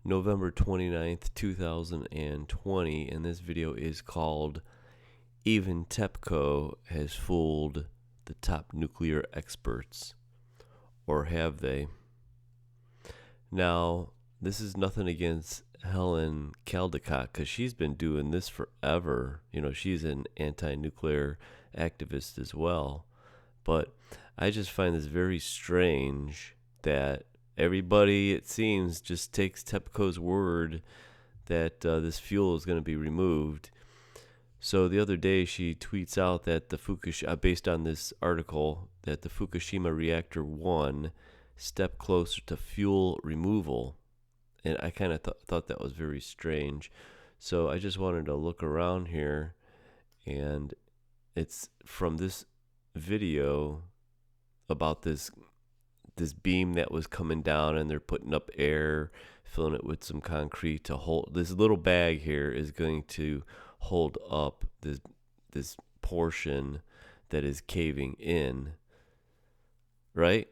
November 29th, 2020, and this video is called Even TEPCO Has Fooled the Top Nuclear Experts. Or have they? Now, this is nothing against Helen Caldicott, because she's been doing this forever. You know, she's an anti-nuclear activist as well. But I just find this very strange that everybody, it seems, just takes TEPCO's word that this fuel is going to be removed. So the other day she tweets out that the Fukushima, based on this article, that the Fukushima Reactor 1 stepped closer to fuel removal. And I kind of thought that was very strange. So I just wanted to look around here, and it's from this video about this beam that was coming down, and they're putting up air, filling it with some concrete to hold. This little bag here is going to hold up this portion that is caving in, right?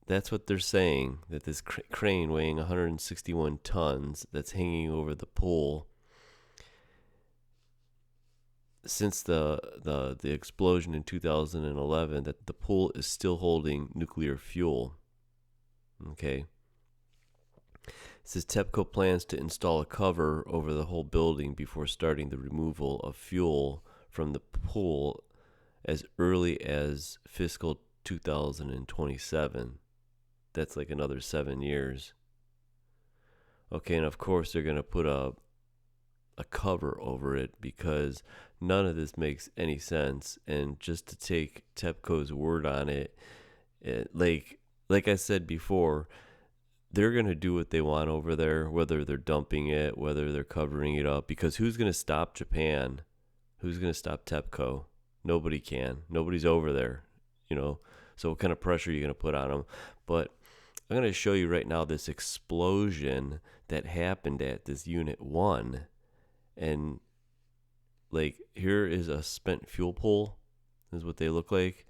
That's what they're saying, that this crane weighing 161 tons that's hanging over the pool, since the explosion in 2011, that the pool is still holding nuclear fuel. Okay. It says TEPCO plans to install a cover over the whole building before starting the removal of fuel from the pool as early as fiscal 2027. That's like another 7 years. Okay, and of course they're going to put a cover over it because none of this makes any sense. And just to take TEPCO's word on it, like I said before, they're going to do what they want over there, whether they're dumping it, whether they're covering it up, because who's going to stop Japan? Who's going to stop TEPCO? Nobody can. Nobody's over there, you know. So what kind of pressure are you going to put on them? But I'm going to show you right now this explosion that happened at this Unit 1. And like, here is a spent fuel pool. This is what they look like,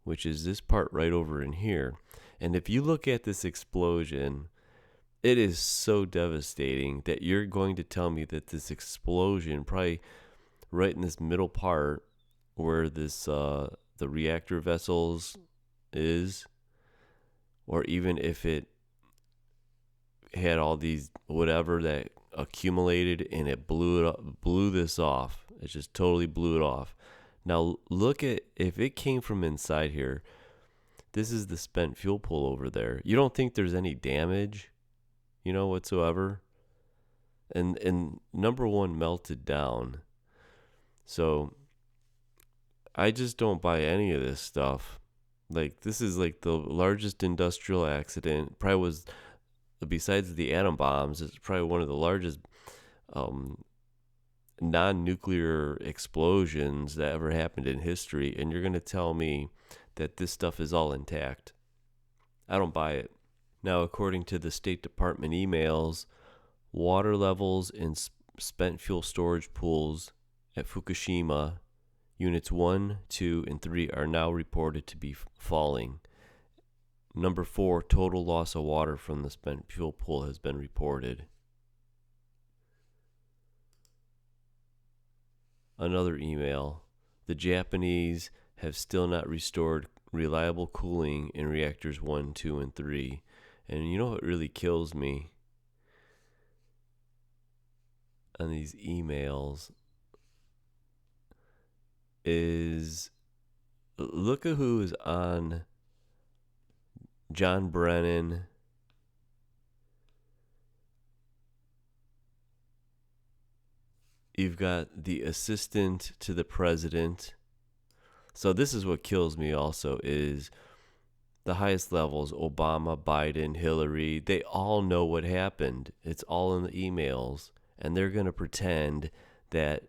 which is this part right over in here. And if you look at this explosion, it is so devastating that you're going to tell me that this explosion, probably right in this middle part where this the reactor vessels is, or even if it had all these whatever that accumulated and it blew this off. It just totally blew it off. Now look at, if it came from inside here, this is the spent fuel pool over there. You don't think there's any damage, you know, whatsoever? And number one melted down. So I just don't buy any of this stuff. Like, this is like the largest industrial accident. Probably was, besides the atom bombs, it's probably one of the largest non-nuclear explosions that ever happened in history. And you're going to tell me that this stuff is all intact? I don't buy it. Now, according to the State Department emails, water levels in spent fuel storage pools at Fukushima Units 1, 2, and 3 are now reported to be falling. Number 4, total loss of water from the spent fuel pool has been reported. Another email. The Japanese have still not restored reliable cooling in reactors 1, 2, and 3. And you know what really kills me on these emails is, look at who is on John Brennan, you've got the assistant to the president. So this is what kills me also, is the highest levels, Obama, Biden, Hillary, they all know what happened. It's all in the emails, and they're going to pretend that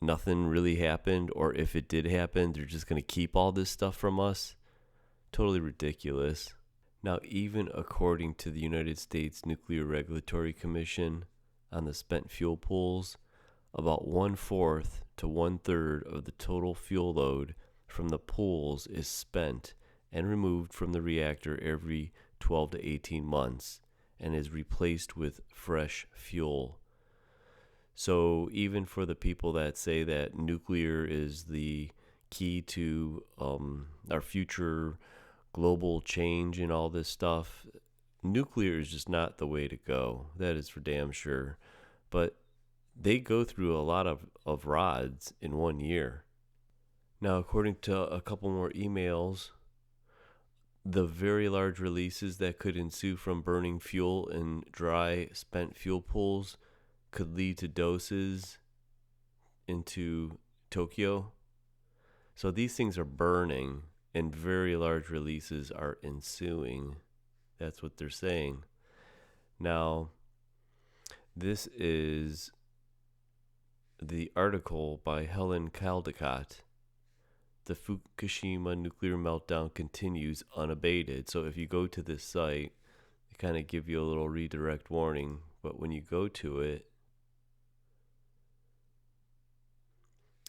nothing really happened, or if it did happen, they're just going to keep all this stuff from us. Totally ridiculous. Now, even according to the United States Nuclear Regulatory Commission on the spent fuel pools, about 1/4 to 1/3 of the total fuel load from the pools is spent and removed from the reactor every 12 to 18 months, and is replaced with fresh fuel. So even for the people that say that nuclear is the key to our future global change and all this stuff, nuclear is just not the way to go. That is for damn sure. But they go through a lot of rods in 1 year. Now, according to a couple more emails, the very large releases that could ensue from burning fuel in dry spent fuel pools could lead to doses into Tokyo. So these things are burning and very large releases are ensuing. That's what they're saying. Now, this is the article by Helen Caldecott. The Fukushima nuclear meltdown continues unabated. So if you go to this site, they kind of give you a little redirect warning. But when you go to it,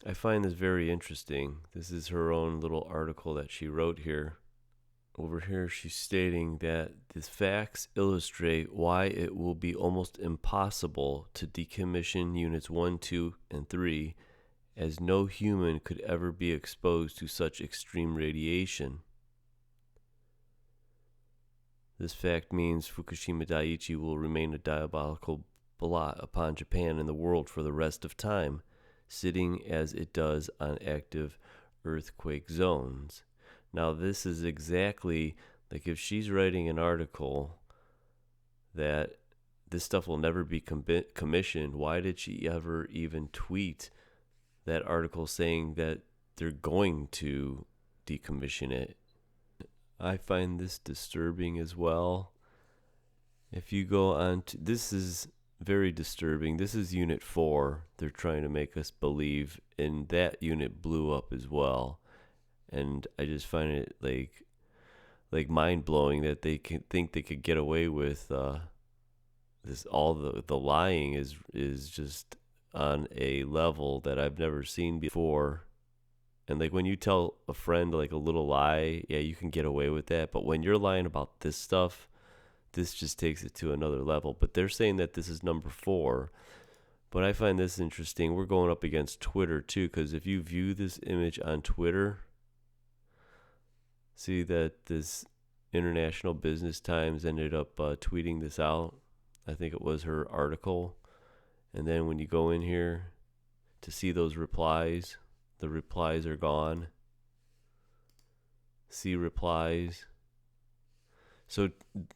I find this very interesting. This is her own little article that she wrote here. Over here, she's stating that the facts illustrate why it will be almost impossible to decommission units 1, 2, and 3, as no human could ever be exposed to such extreme radiation. This fact means Fukushima Daiichi will remain a diabolical blot upon Japan and the world for the rest of time, sitting as it does on active earthquake zones. Now, this is exactly like if she's writing an article that this stuff will never be commissioned, why did she ever even tweet that article saying that they're going to decommission it? I find this disturbing as well. If you go on to, this is very disturbing. This is Unit 4. They're trying to make us believe, and that unit blew up as well. And I just find it like mind-blowing that they can think they could get away with this. All the lying is just on a level that I've never seen before. And like when you tell a friend like a little lie, yeah, you can get away with that. But when you're lying about this stuff, this just takes it to another level. But they're saying that this is number 4. But I find this interesting. We're going up against Twitter too, because if you view this image on Twitter, see that this International Business Times ended up tweeting this out. I think it was her article. And then when you go in here to see those replies, the replies are gone. See replies. So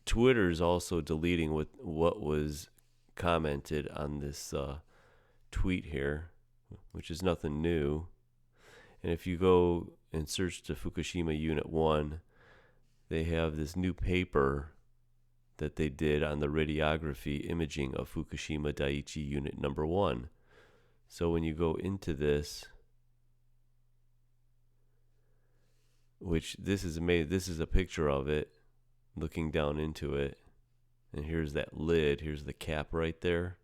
Twitter is also deleting what was commented on this tweet here, which is nothing new. And if you go and search to Fukushima Unit 1, they have this new paper that they did on the radiography imaging of Fukushima Daiichi Unit number 1. So when you go into this, which this is a picture of it, looking down into it, and here's that lid, here's the cap right there.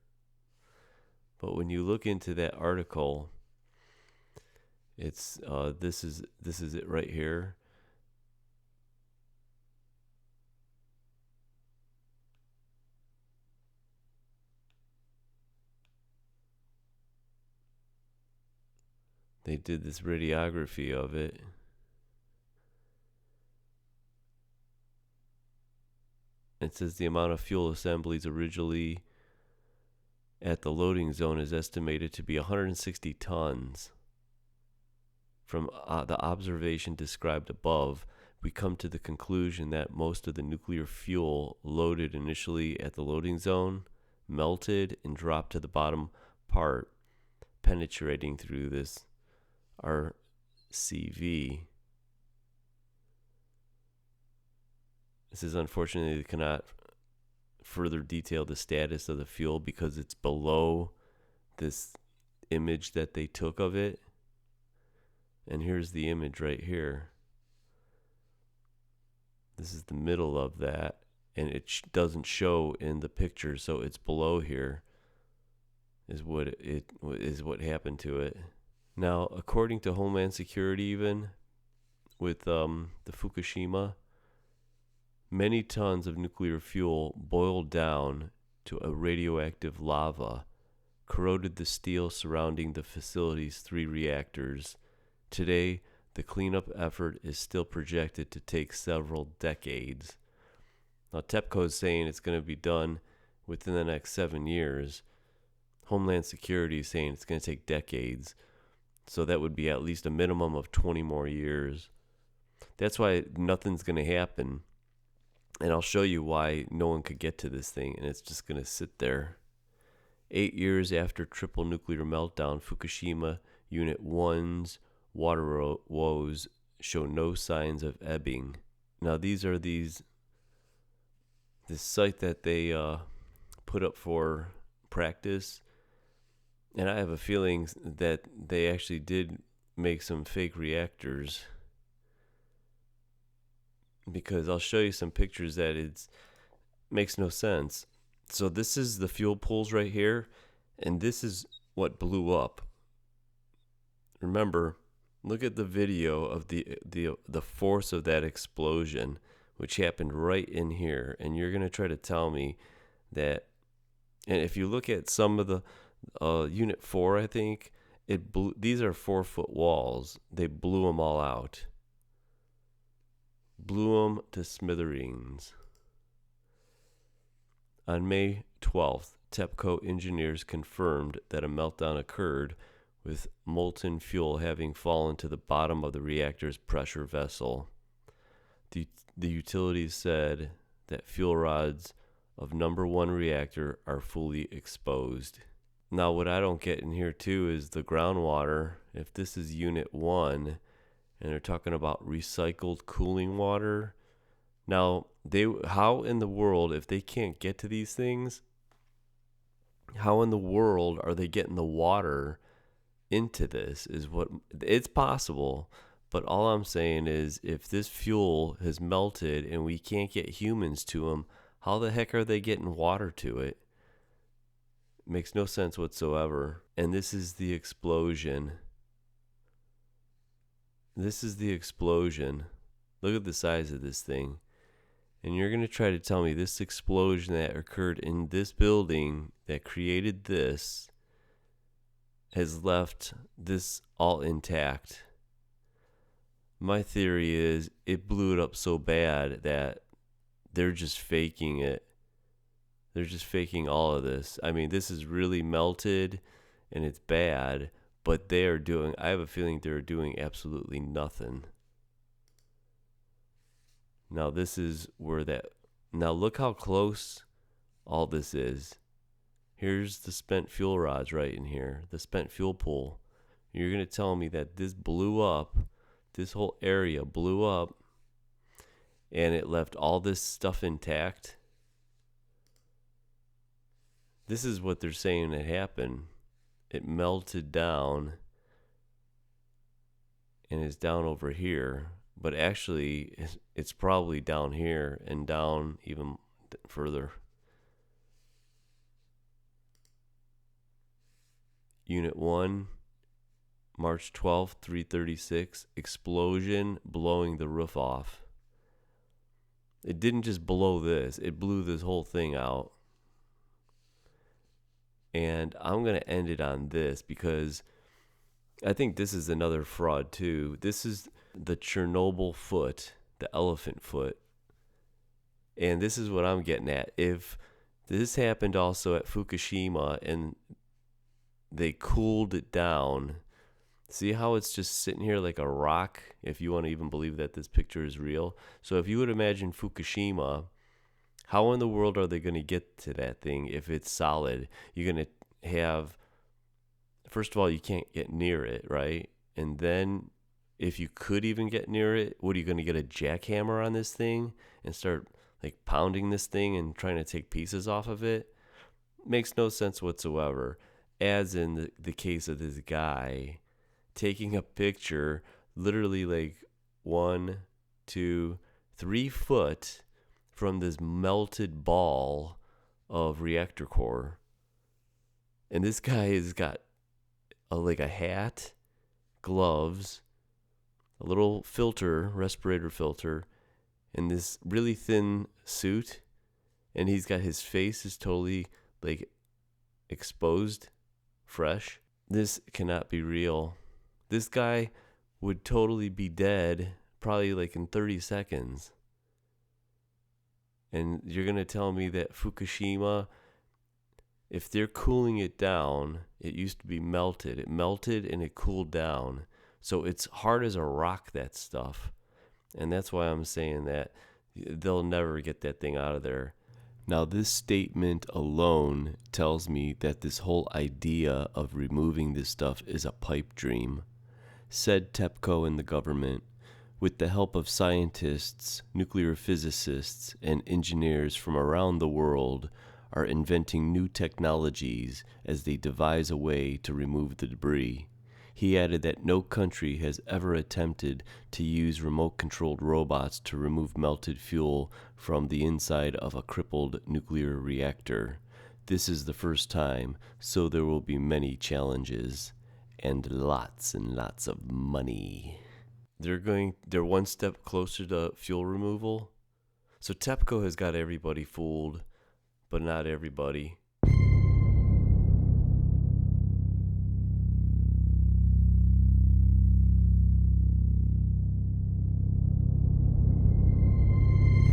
But when you look into that article, it's this is it right here. They did this radiography of it. It says the amount of fuel assemblies originally at the loading zone is estimated to be 160 tons. From the observation described above, we come to the conclusion that most of the nuclear fuel loaded initially at the loading zone melted and dropped to the bottom part, penetrating through this RCV. This is unfortunately they cannot further detail the status of the fuel because it's below this image that they took of it. And here's the image right here. This is the middle of that, and it doesn't show in the picture, so it's below here is what happened to it. Now, according to Homeland Security, even with the Fukushima, Many tons of nuclear fuel boiled down to a radioactive lava, corroded the steel surrounding the facility's 3 reactors. Today, the cleanup effort is still projected to take several decades. Now, TEPCO is saying it's going to be done within the next 7 years. Homeland Security is saying it's going to take decades. So that would be at least a minimum of 20 more years. That's why nothing's going to happen. And I'll show you why no one could get to this thing, and it's just going to sit there. 8 years after triple nuclear meltdown, Fukushima Unit 1's water woes show no signs of ebbing. Now, these are this site that they put up for practice, and I have a feeling that they actually did make some fake reactors, because I'll show you some pictures that it makes no sense. So this is the fuel pools right here, and this is what blew up. Remember, look at the video of the force of that explosion, which happened right in here, and you're going to try to tell me that. And if you look at some of the Unit 4, I think, these are 4-foot walls. They blew them all out. Blew them to smithereens. On May 12th, TEPCO engineers confirmed that a meltdown occurred, with molten fuel having fallen to the bottom of the reactor's pressure vessel. The utilities said that fuel rods of number 1 reactor are fully exposed. Now, what I don't get in here too is the groundwater. If this is Unit 1 and they're talking about recycled cooling water, now how in the world, if they can't get to these things, how in the world are they getting the water into this? Is what it's possible, but all I'm saying is, if this fuel has melted and we can't get humans to them, how the heck are they getting water to it? Makes no sense whatsoever. And this is the explosion. This is the explosion. Look at the size of this thing. And you're going to try to tell me this explosion that occurred in this building that created this has left this all intact. My theory is it blew it up so bad that they're just faking it. They're just faking all of this. I mean, this is really melted and it's bad, but I have a feeling they're doing absolutely nothing. Now this is now look how close all this is. Here's the spent fuel rods right in here, the spent fuel pool. You're going to tell me that this blew up, this whole area blew up, and it left all this stuff intact? This is what they're saying that happened. It melted down and is down over here, but actually it's probably down here and down even further. Unit 1, March 12th, 3:36, explosion blowing the roof off. It didn't just blow this, it blew this whole thing out. And I'm going to end it on this because I think this is another fraud too. This is the Chernobyl foot, the elephant foot. And this is what I'm getting at. If this happened also at Fukushima and they cooled it down, see how it's just sitting here like a rock, if you want to even believe that this picture is real. So if you would imagine Fukushima, how in the world are they going to get to that thing if it's solid? You're going to have, first of all, you can't get near it, right? And then if you could even get near it, what are you going to get, a jackhammer on this thing and start like pounding this thing and trying to take pieces off of it? Makes no sense whatsoever. As in the case of this guy taking a picture literally like 1, 2, 3 foot from this melted ball of reactor core. And this guy has got a hat, gloves, a little filter, respirator filter, in this really thin suit, and he's got his face is totally like exposed, fresh. This cannot be real. This guy would totally be dead, probably like in 30 seconds. And you're going to tell me that Fukushima, if they're cooling it down, it used to be melted. It melted and it cooled down. So it's hard as a rock, that stuff. And that's why I'm saying that they'll never get that thing out of there. Now, this statement alone tells me that this whole idea of removing this stuff is a pipe dream. Said TEPCO and the government, with the help of scientists, nuclear physicists, and engineers from around the world, are inventing new technologies as they devise a way to remove the debris. He added that no country has ever attempted to use remote-controlled robots to remove melted fuel from the inside of a crippled nuclear reactor. This is the first time, so there will be many challenges and lots of money. They're one step closer to fuel removal. So TEPCO has got everybody fooled, but not everybody.